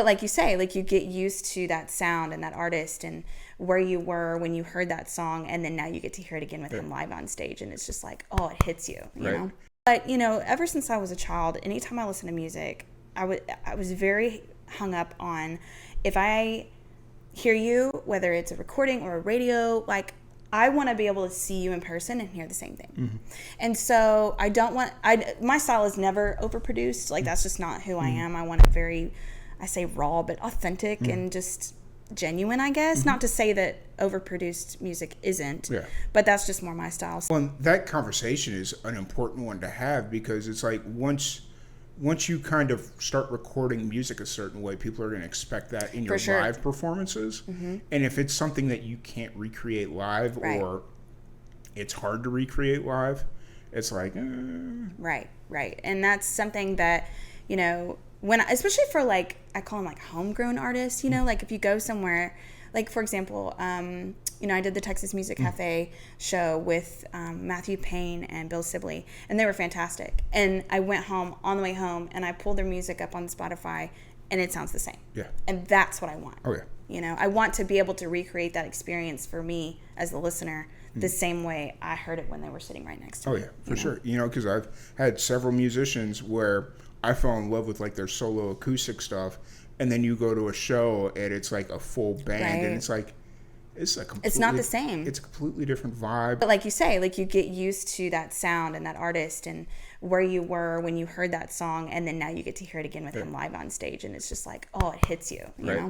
But like you say, like you get used to that sound and that artist and where you were when you heard that song, and then now you get to hear it again with him live on stage, and it's just like, oh, it hits you, you know? But, you know, ever since I was a child, anytime I listened to music, I was very hung up on, if I hear you, whether it's a recording or a radio, like, I want to be able to see you in person and hear the same thing. Mm-hmm. And so I don't want, my style is never overproduced. Like, that's just not who I am. I want it very, I say raw, but authentic and just genuine, I guess. Not to say that overproduced music isn't, but that's just more my style. Well, that conversation is an important one to have, because it's like once you kind of start recording music a certain way, people are going to expect that in your live performances. Mm-hmm. And if it's something that you can't recreate live, or it's hard to recreate live, it's like, Right. And that's something that, you know, especially for, like, I call them like homegrown artists, you know, like if you go somewhere, like, for example, you know, I did the Texas Music Cafe show with Matthew Payne and Bill Sibley, and they were fantastic. And I went home, on the way home, and I pulled their music up on Spotify, and it sounds the same. Yeah. And that's what I want. Oh, yeah. You know, I want to be able to recreate that experience for me as the listener the same way I heard it when they were sitting right next to me. Oh, yeah, for sure. You know, because I've had several musicians where I fell in love with, like, their solo acoustic stuff, and then you go to a show and it's like a full band, and it's like, it's not the same. It's a completely different vibe. But like you say, like you get used to that sound and that artist and where you were when you heard that song, and then now you get to hear it again with him live on stage, and it's just like, oh, it hits you, you know?